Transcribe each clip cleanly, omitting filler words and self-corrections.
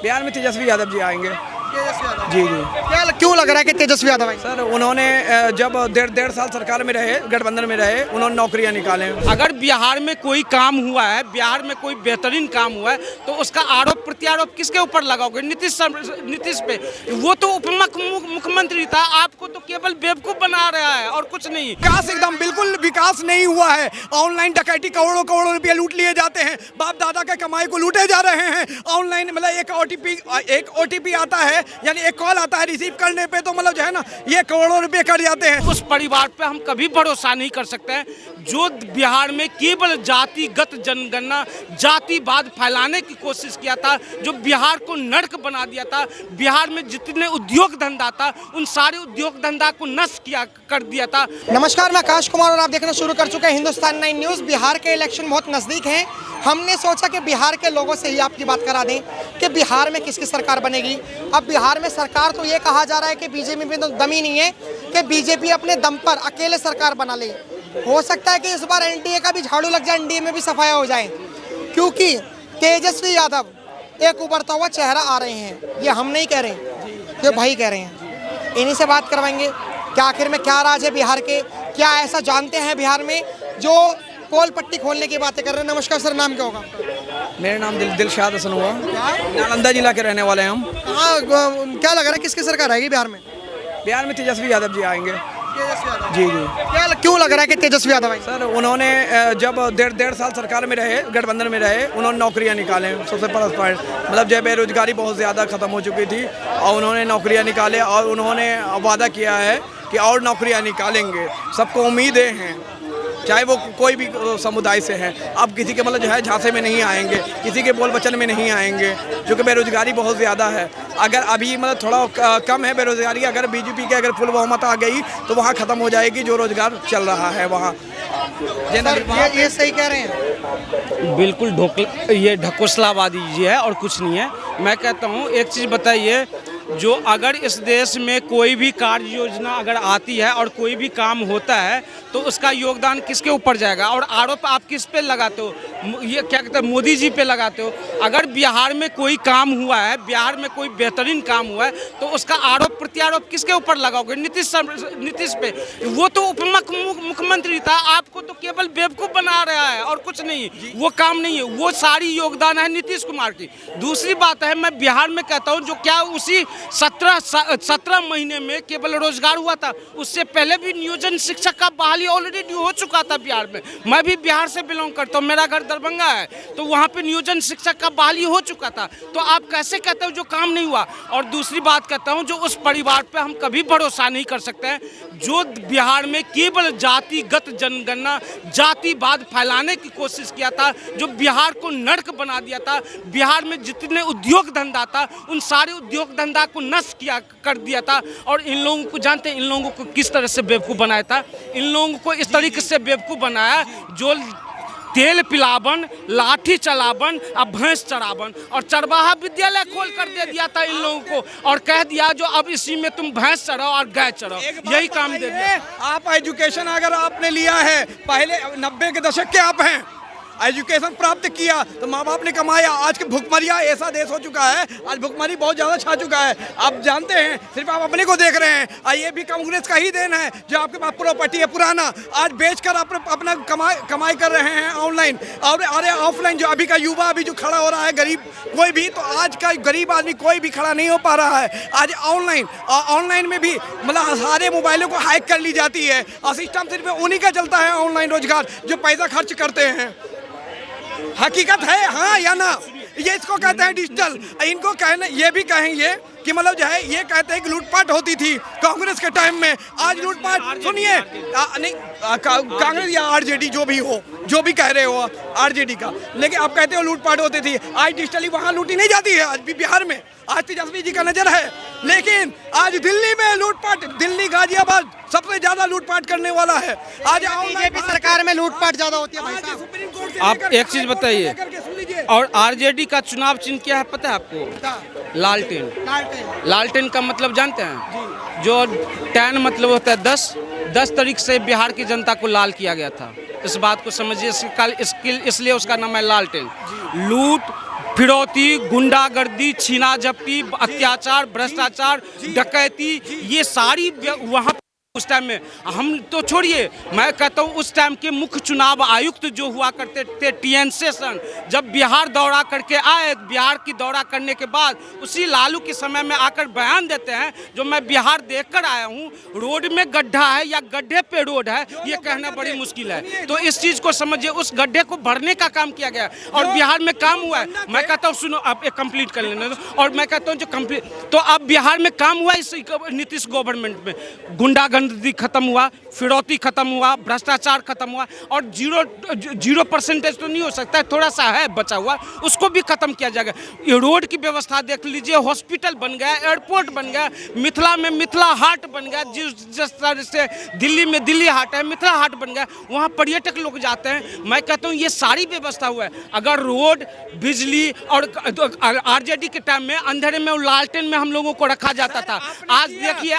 बिहार में तेजस्वी यादव जी आएंगे। तेजस्वी यादव जी जी। क्यों लग रहा है कि तेजस्वी यादव आएंगे? सर उन्होंने जब डेढ़ साल सरकार में रहे, गठबंधन में रहे, उन्होंने नौकरियां निकाले। अगर बिहार में कोई काम हुआ है, बिहार में कोई बेहतरीन काम हुआ है, तो उसका आरोप प्रत्यारोप किसके ऊपर लगाओगे? नीतीश पे। वो तो उप मुख्यमंत्री था, आपको तो केवल बेवकूफ बना रहा है और कुछ नहीं। विकास एकदम बिल्कुल विकास नहीं हुआ है। ऑनलाइन डकैती, करोड़ों करोड़ों रुपए लूट लिए जाते हैं, बाप दादा के कमाई को लूटे जा रहे हैं। ऑनलाइन मतलब एक ओटीपी आता है, यानी एक कॉल आता है, रिसीव करने पे तो मतलब जो है ना ये करोड़ों रुपए कट जाते हैं। उस परिवार पे हम कभी भरोसा नहीं कर सकते हैं जो बिहार में केवल जातिगत जनगणना, जातिवाद फैलाने की कोशिश किया था, जो बिहार को नर्क बना दिया था। बिहार में जितने उद्योग धंधा था, उन सारे उद्योग धंधा को नष्ट कर दिया था। नमस्कार, मैं आकाश कुमार और आप देखना शुरू कर चुके हैं हिंदुस्तान 9 न्यूज़। बिहार के इलेक्शन बहुत नज़दीक हैं। हमने सोचा कि बिहार के लोगों से ही आपकी बात करा दें कि बिहार में किसकी सरकार बनेगी। अब बिहार में सरकार तो ये कहा जा रहा है कि बीजेपी में तो दम ही नहीं है कि बीजेपी अपने दम पर अकेले सरकार बना ले। हो सकता है कि इस बार एनडीए का भी झाड़ू लग जाए, एनडीए में भी सफाया हो जाए, क्योंकि तेजस्वी यादव एक उभरता हुआ चेहरा आ रहे हैं। ये हम नहीं कह रहे, ये भाई कह रहे हैं। इन्हीं से बात करवाएंगे कि आखिर में क्या राज है बिहार के, क्या ऐसा जानते हैं बिहार में जो पोल पट्टी खोलने की बातें कर रहे हैं। नमस्कार सर, नाम क्या होगा? मेरा नाम दिलशाद हसन हुआ, नालंदा जिला के रहने वाले हैं हम। हाँ, क्या लग रहा है किसकी सरकार आएगी बिहार में? बिहार में तेजस्वी यादव जी आएंगे। जी जी। क्यों लग रहा है कि तेजस्वी यादव आएंगे? सर उन्होंने जब डेढ़ साल सरकार में रहे, गठबंधन में रहे, उन्होंने नौकरियां निकाले। सबसे बड़ा पॉइंट मतलब जब बेरोजगारी बहुत ज़्यादा ख़त्म हो चुकी थी और उन्होंने नौकरियां निकाले और उन्होंने वादा किया है कि और नौकरियां निकालेंगे। सबको उम्मीदें हैं, चाहे वो कोई भी समुदाय से है। अब किसी के मतलब जो है झांसे में नहीं आएंगे, किसी के बोल वचन में नहीं आएंगे, क्योंकि बेरोजगारी बहुत ज़्यादा है। अगर अभी मतलब थोड़ा कम है बेरोजगारी, अगर बीजेपी के अगर फुल बहुमत आ गई तो वहाँ ख़त्म हो जाएगी जो रोजगार चल रहा है वहाँ। ये सही कह रहे हैं। बिल्कुल ये ढकोसलाबादी जी है और कुछ नहीं है। मैं कहता हूँ एक चीज़ बताइए, जो अगर इस देश में कोई भी कार्य योजना अगर आती है और कोई भी काम होता है तो उसका योगदान किसके ऊपर जाएगा? और आरोप आप किस पे लगाते हो? ये क्या कहते हैं, मोदी जी पे लगाते हो। अगर बिहार में कोई काम हुआ है, बिहार में कोई बेहतरीन काम हुआ है, तो उसका आरोप प्रत्यारोप किसके ऊपर लगाओगे? नीतीश पे। वो तो उप मुख्यमंत्री था, आपको तो केवल बेवकूफ बना रहा है और कुछ नहीं। वो काम नहीं है, वो सारी योगदान है नीतीश कुमार की। दूसरी बात है, मैं बिहार में कहता हूँ जो क्या उसी 17 महीने में केवल रोजगार हुआ था, उससे पहले भी नियोजन शिक्षक का बहाली ऑलरेडी हो चुका था बिहार में। मैं भी बिहार से बिलोंग करता हूँ, मेरा घर दरभंगा है, तो वहाँ पे नियोजन शिक्षक का बहाली हो चुका था। तो आप कैसे कहते हो जो काम नहीं हुआ? और दूसरी बात कहता हूँ, जो उस परिवार पे हम कभी भरोसा नहीं कर सकते हैं जो बिहार में केवल जातिगत जनगणना, जातिवाद फैलाने की कोशिश किया था, जो बिहार को नर्क बना दिया था। बिहार में जितने उद्योग धंधा था, उन सारे उद्योग धंधा को नष्ट कर दिया था। और इन लोगों को जानते हैं इन लोगों को किस तरह से बेवकूफ़ बनाया था? इन लोगों को इस तरीके से बेवकूफ़ बनाया जो तेल पिलावन, लाठी चलावन, अब भैंस चरावन और चरवाहा विद्यालय खोल कर दे दिया था इन लोगों को और कह दिया जो अब इसी में तुम भैंस चराओ और गाय चराओ, यही काम दे दिया। आप एजुकेशन अगर आपने लिया है, पहले 90 के दशक के आप हैं, एजुकेशन प्राप्त किया तो माँ बाप ने कमाया। आज के भुखमरिया ऐसा देश हो चुका है, आज भुखमरी बहुत ज़्यादा छा चुका है। आप जानते हैं, सिर्फ आप अपने को देख रहे हैं। ये भी कांग्रेस का ही देन है जो आपके पास प्रॉपर्टी है पुराना, आज बेचकर आप अपना कमाई कर रहे हैं ऑनलाइन। और अरे ऑफलाइन जो अभी का युवा अभी जो खड़ा हो रहा है, गरीब कोई भी, तो आज का गरीब आदमी कोई भी खड़ा नहीं हो पा रहा है। आज ऑनलाइन में भी मतलब सारे मोबाइलों को हैक कर ली जाती है और सिस्टम सिर्फ उन्हीं का चलता है ऑनलाइन रोजगार जो पैसा खर्च करते हैं। हकीकत है हाँ या ना? ये इसको कहते हैं डिजिटल। इनको कहना ये भी कहेंगे कि मतलब जो है ये कहते हैं कि लूटपाट होती थी कांग्रेस के टाइम में। आज लूटपाट सुनिए, नहीं कांग्रेस या आरजेडी जो भी हो, जो भी कह रहे हो आरजेडी का, लेकिन आप कहते हो लूटपाट होती थी। आज डिजिटली वहाँ लूटी नहीं जाती है, आज भी बिहार में आज तेजस्वी जी का नजर है। लेकिन आज दिल्ली में लूटपाट, दिल्ली गाजियाबाद सबसे ज्यादा लूटपाट करने वाला है। आज बीजेपी सरकार में लूटपाट ज्यादा होती है भाई साहब। आप एक चीज बताइए, और आरजेडी का चुनाव चिन्ह क्या है पता है आपको? लालटेन। लालटेन का मतलब जानते हैं? जो 10 मतलब होता है 10 तारीख से बिहार की जनता को लाल किया गया था। इस बात को समझिए, इसलिए उसका नाम है लालटेन। लूट फिरौती, गुंडागर्दी, छीना झपटी, अत्याचार, भ्रष्टाचार, डकैती, ये सारी वहाँ उस टाइम में हम तो छोड़िए, मैं कहता हूँ उस टाइम के मुख्य चुनाव आयुक्त जो हुआ करते थे TN सेशन, जब बिहार दौरा करके आए, बिहार की दौरा करने के बाद उसी लालू के समय में आकर बयान देते हैं, जो मैं बिहार देखकर आया हूँ, रोड में गड्ढा है या गड्ढे पे रोड है, ये कहना बड़ी मुश्किल है। तो इस चीज़ को समझिए, उस गड्ढे को भरने का काम किया गया और बिहार में काम हुआ है। मैं कहता हूँ सुनो, आप एक कंप्लीट कर लेने दो, और मैं कहता हूँ जो कंप्लीट, तो अब बिहार में काम हुआ इस नीतीश गवर्नमेंट में, गुंडागर्दी खत्म हुआ, फिरौती खत्म हुआ, भ्रष्टाचार खत्म हुआ, और 0% तो नहीं हो सकता है, थोड़ा सा है बचा हुआ, उसको भी खत्म किया जाएगा। ये रोड की व्यवस्था देख लीजिए, हॉस्पिटल बन गया, एयरपोर्ट बन गया, मिथिला में मिथिला हाट बन गया, जिस तरह से दिल्ली में दिल्ली हाट है, मिथिला हाट बन गया, वहाँ पर्यटक लोग जाते हैं। मैं कहता हूँ ये सारी व्यवस्था हुआ है। अगर रोड, बिजली और RJD के टाइम में अंधेरे में लालटेन में हम लोगों को रखा जाता था, आज देखिए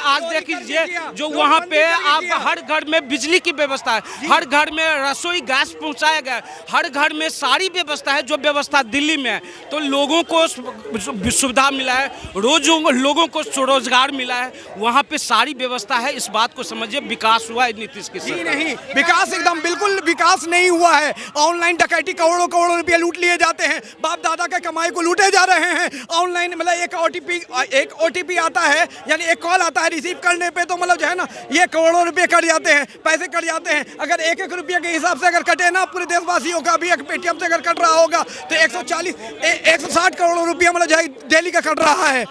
जो वहाँ पे आप हर घर में बिजली की व्यवस्था है, हर घर में रसोई गैस पहुंचाया गया, हर घर में सारी व्यवस्था है जो व्यवस्था दिल्ली में है। तो लोगों को सुविधा मिला है, लोगों को रोजगार मिला है, वहाँ पे सारी व्यवस्था है। इस बात को समझिए, विकास हुआ है नीतीश के साथ। नहीं, विकास एकदम बिल्कुल विकास नहीं हुआ है। ऑनलाइन डकैती, करोड़ों करोड़ों रुपए लूट लिए जाते हैं, बाप दादा के कमाई को लूटे जा रहे हैं। ऑनलाइन मतलब एक OTP आता है, यानी एक कॉल आता है, रिसीव करने पे तो मतलब जो है ना ये करोड़ों रुपए कट जाते हैं, पैसे कट जाते हैं। अगर एक रुपये के हिसाब से अगर कटे ना पूरे देशवासियों का भी, एक पेटीएम से अगर कट रहा होगा तो 160 करोड़ रुपया मतलब जो है डेली का कट रहा है।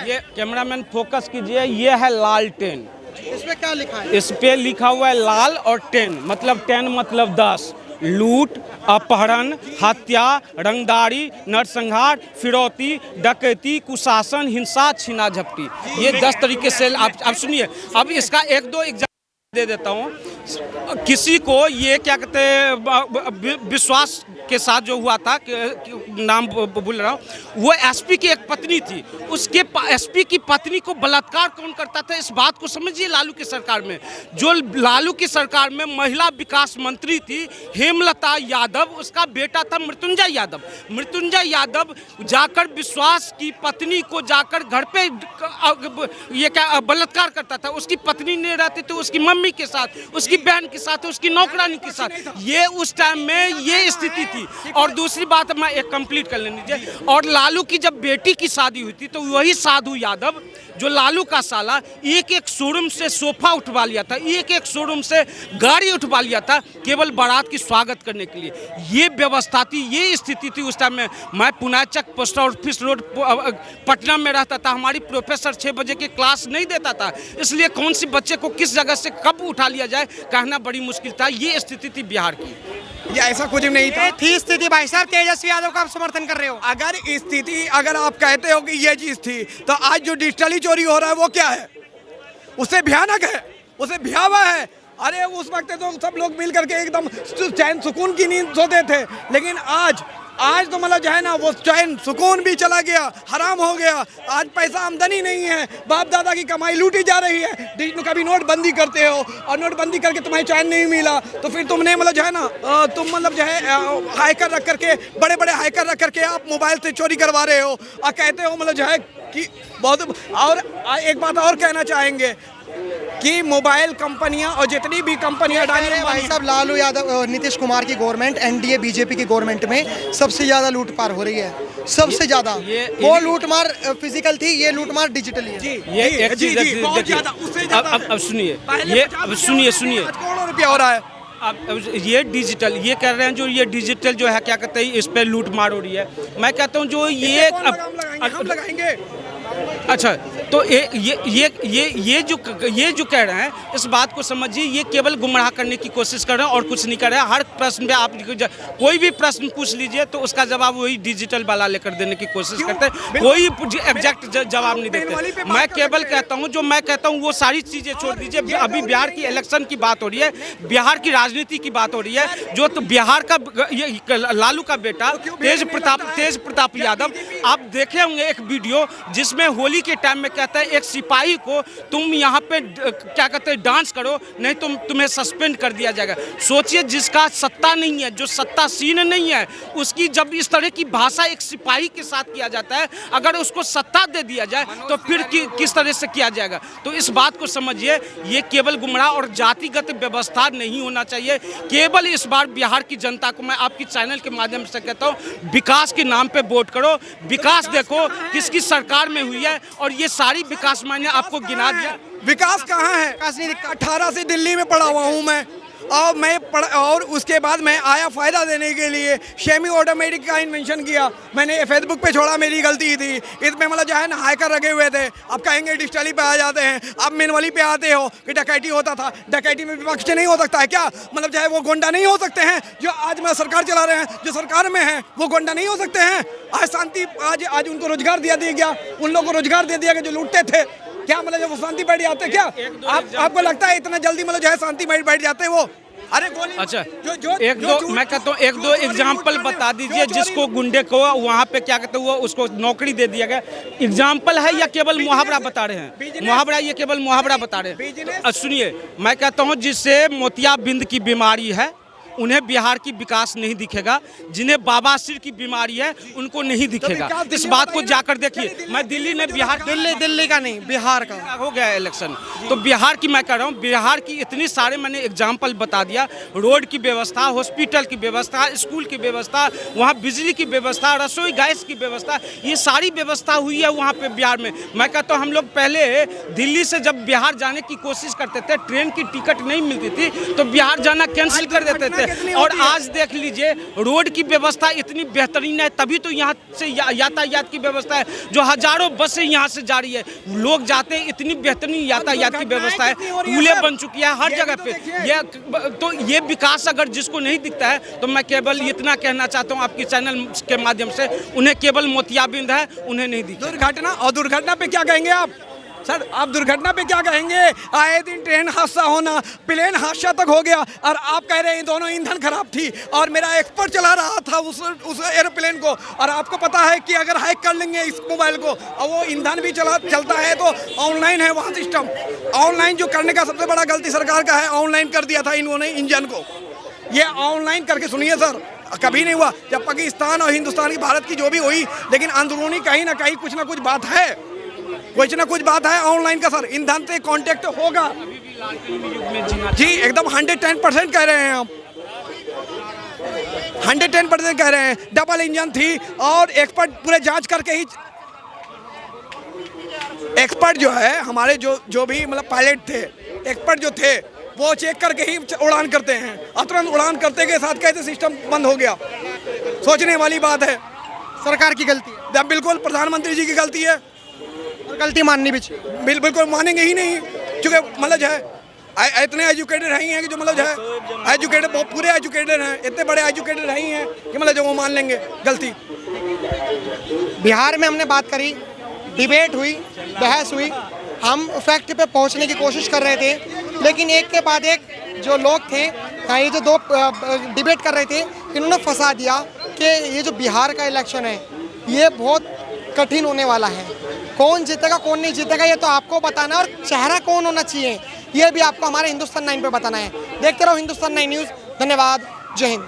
ये कैमरामैन फोकस कीजिए, ये है लालटेन। इसमें क्या लिखा है? इस पे लिखा हुआ है लाल और 10 मतलब 10। लूट, अपहरण, हत्या, रंगदारी, नरसंहार, फिरौती, डकैती, कुशासन, हिंसा, छीना झपटी, ये 10 तरीके से आप सुनिए। अब इसका 1-2 एग्जाम्पल दे देता हूँ। किसी को ये क्या कहते हैं, विश्वास के साथ जो हुआ था, नाम भूल रहा हूँ, वो SP की एक पत्नी थी, उसके SP की पत्नी को बलात्कार कौन करता था, इस बात को समझिए। लालू की सरकार में, जो लालू की सरकार में महिला विकास मंत्री थी हेमलता यादव, उसका बेटा था मृत्युंजय यादव। मृत्युंजय यादव जाकर विश्वास की पत्नी को जाकर घर पे ये क्या बलात्कार करता था। उसकी पत्नी नहीं रहती थी, उसकी मम्मी के साथ, उसकी बहन के साथ, उसकी नौकरानी के साथ। ये उस टाइम में ये स्थिति थी। और दूसरी बात मैं एक कंप्लीट कर लेने दीजिए, और लालू की जब बेटी की शादी हुई थी तो वही साधु यादव, जो लालू का साला, एक शोरूम से सोफा उठवा लिया था, एक शोरूम से गाड़ी उठवा लिया था, केवल बारात की स्वागत करने के लिए। ये व्यवस्था थी, ये स्थिति थी उस टाइम में। मैं पुनाचक पोस्ट ऑफिस रोड पटना में रहता था, हमारी प्रोफेसर 6 बजे की क्लास नहीं देता था, इसलिए कौन सी बच्चे को किस जगह से कब उठा लिया जाए कहना बड़ी मुश्किल था। ये स्थिति थी बिहार की। ये ऐसा कुछ नहीं था। थी स्थिति। भाई साहब, तेजस्वी यादव का आप समर्थन कर रहे हो? अगर स्थिति अगर आप कहते हो कि ये चीज थी, तो आज जो डिजिटली चोरी हो रहा है वो क्या है? उससे भयानक है, उससे भयावह है। अरे उस वक्त तो सब लोग मिल करके एकदम चैन सुकून की नींद सोते थे, लेकिन आज तो मतलब जो है ना वो चैन सुकून भी चला गया, हराम हो गया। आज पैसा आमदनी नहीं है, बाप दादा की कमाई लूटी जा रही है। कभी नोटबंदी करते हो और नोटबंदी करके तुम्हें चैन नहीं मिला तो फिर तुमने मतलब जो है ना तुम मतलब जो है हाइकर रख करके, बड़े बड़े हाइकर रख करके आप मोबाइल से चोरी करवा रहे हो और कहते हो मतलब जो है कि बहुत। और एक बात और कहना चाहेंगे कि मोबाइल कंपनियां और जितनी भी कंपनियां भाई साहब, लालू यादव नीतीश कुमार की गवर्नमेंट, NDA BJP की गवर्नमेंट में सबसे ज्यादा लूटपाट हो रही है, सबसे ज्यादा। वो लूटमार फिजिकल थी, ये लूटमार डिजिटली है। ये एक चीज अब सुनिए, ये सुनिए करोड़ों रुपया हो रहा है। अब ये डिजिटल, ये कह रहे हैं जो ये डिजिटल जो है क्या कहते हैं, इस पे लूट मार हो रही है। मैं कहता हूँ जो ये हम लगाएंगे। अच्छा, तो ये जो कह रहे हैं, इस बात को समझिए, ये केवल गुमराह करने की कोशिश कर रहे हैं और कुछ नहीं कर रहे हैं। हर प्रश्न पे आप कोई भी प्रश्न पूछ लीजिए तो उसका जवाब वही डिजिटल वाला लेकर देने की कोशिश करते हैं, कोई एग्जैक्ट जवाब नहीं देते। मैं केवल कहता हूँ, जो मैं कहता हूँ वो सारी चीज़ें छोड़ दीजिए। अभी बिहार की इलेक्शन की बात हो रही है, बिहार की राजनीति की बात हो रही है। जो तो बिहार का लालू का बेटा तेज प्रताप यादव, आप देखे होंगे एक वीडियो जिसमें में होली के टाइम में कहता है एक सिपाही को तुम यहाँ पे क्या कहते हैं डांस करो, नहीं तुम्हें सस्पेंड कर दिया जाएगा। सोचिए जिसका सत्ता नहीं है, जो सत्तासीन नहीं है, उसकी जब इस तरह की भाषा एक सिपाही के साथ किया जाता है, अगर उसको सत्ता दे दिया जाए तो फिर किस तरह से किया जाएगा। तो इस बात को समझिए, ये केवल गुमराह और जातिगत व्यवस्था नहीं होना चाहिए। केवल इस बार बिहार की जनता को मैं आपकी चैनल के माध्यम से कहता हूँ, विकास के नाम पे वोट करो। विकास देखो किसकी सरकार में हुई है, और ये सारी विकास मैंने आपको गिना दिया। विकास कहाँ है? विकास नहीं दिखता। 18 से दिल्ली में पढ़ा हुआ हूँ मैं, और उसके बाद मैं आया फ़ायदा देने के लिए। सेमी ऑटोमेटिक का इन्वेंशन किया मैंने, फेसबुक पे छोड़ा, मेरी गलती थी। इसमें मतलब जो है ना हैकर लगे हुए थे। अब कहेंगे डिजिटली पे आ जाते हैं, अब मैनुअली पे आते हो कि डकैती होता था। डकैती में विपक्ष नहीं हो सकता है क्या? मतलब जो है वो गोंडा नहीं हो सकते हैं जो आज मैं सरकार चला रहे हैं, जो सरकार में है वो गोंडा नहीं हो सकते हैं? आज शांति, आज उनको रोजगार दिया गया, उन लोगों को रोजगार दे दिया गया जो लूटते थे। क्या मतलब जब वो शांति बैठ जाते क्या? आपको लगता है इतना जल्दी मतलब जो है शांति बैठ जाते हैं वो? अरे गोली, अच्छा मैं कहता हूँ एक दो एग्जाम्पल बता दीजिए जिसको गुंडे को वहाँ पे क्या कहते हैं उसको नौकरी दे दिया गया। एग्जाम्पल है या केवल मुहावरा बता रहे हैं? मुहावरा, ये केवल मुहावरा बता रहे हैं। सुनिए, मैं कहता हूँ जिससे मोतियाबिंद की बीमारी है उन्हें बिहार की विकास नहीं दिखेगा, जिन्हें बवासीर की बीमारी है उनको नहीं दिखेगा। इस बात को जाकर देखिए। मैं दिल्ली ने बिहार, दिल्ली का नहीं, बिहार का हो गया इलेक्शन, तो बिहार की मैं कह रहा हूँ, बिहार की इतनी सारे मैंने एग्जाम्पल बता दिया। रोड की व्यवस्था, हॉस्पिटल की व्यवस्था, स्कूल की व्यवस्था, वहाँ बिजली की व्यवस्था, रसोई गैस की व्यवस्था, ये सारी व्यवस्था हुई है वहाँ पे बिहार में। मैं कहता हूँ हम लोग पहले दिल्ली से जब बिहार जाने की कोशिश करते थे, ट्रेन की टिकट नहीं मिलती थी तो बिहार जाना कैंसिल कर देते थे। और आज देख लीजिए रोड की व्यवस्था इतनी बेहतरीन है, तभी तो यहाँ से यातायात की व्यवस्था है, जो हजारों बसें यहाँ से जा रही है, लोग जाते हैं, इतनी बेहतरीन यातायात की व्यवस्था है, पुलें बन चुकी है हर जगह पे। तो ये विकास अगर जिसको नहीं दिखता है तो मैं केवल इतना कहना चाहता हूँ आपकी चैनल के माध्यम से, उन्हें केवल मोतियाबिंद है, उन्हें नहीं दिखता। दुर्घटना, और दुर्घटना पे क्या कहेंगे आप सर? आप दुर्घटना पे क्या कहेंगे? आए दिन ट्रेन हादसा होना, प्लेन हादसा तक हो गया, और आप कह रहे हैं दोनों ईंधन खराब थी और मेरा एक्सपर्ट चला रहा था उस एरोप्लेन को। और आपको पता है कि अगर हैक कर लेंगे इस मोबाइल को और वो ईंधन भी चलता है तो ऑनलाइन है वहाँ सिस्टम। ऑनलाइन जो करने का सबसे बड़ा गलती सरकार का है, ऑनलाइन कर दिया था इन्होंने इंजन को। ये ऑनलाइन करके सुनिए सर, कभी नहीं हुआ। जब पाकिस्तान और हिंदुस्तान की, भारत की जो भी हुई, लेकिन अंदरूनी कहीं ना कहीं कुछ ना कुछ बात है, कुछ ना कुछ बात है ऑनलाइन का सर। ईंधन से कांटेक्ट होगा जी, एकदम 110% कह रहे हैं हम, 110% कह रहे हैं। डबल इंजन थी और एक्सपर्ट पूरे जांच करके ही, एक्सपर्ट जो है हमारे जो भी मतलब पायलट थे, एक्सपर्ट जो थे वो चेक करके ही उड़ान करते हैं। तुरंत उड़ान करते के साथ कैसे सिस्टम बंद हो गया? सोचने वाली बात है। सरकार की गलती है, बिल्कुल प्रधानमंत्री जी की गलती है, गलती माननी भी चाहिए। बिल्कुल मानेंगे ही नहीं, क्योंकि मतलब जो है इतने एजुकेटेड नहीं हैं कि जो मतलब जो है एजुकेटेड, पूरे एजुकेटेड हैं, इतने बड़े एजुकेटेड नहीं हैं कि मतलब जो वो मान लेंगे गलती। बिहार में हमने बात करी, डिबेट हुई, बहस हुई, हम फैक्ट पे पहुंचने की कोशिश कर रहे थे, लेकिन एक के बाद एक जो लोग थे, ये जो दो डिबेट कर रहे थे, इन्होंने फंसा दिया कि ये जो बिहार का इलेक्शन है ये बहुत कठिन होने वाला है। कौन जीतेगा कौन नहीं जीतेगा ये तो आपको बताना, और चेहरा कौन होना चाहिए ये भी आपको हमारे हिंदुस्तान 9 पे बताना है। देखते रहो हिंदुस्तान 9 न्यूज़। धन्यवाद, जय हिंद।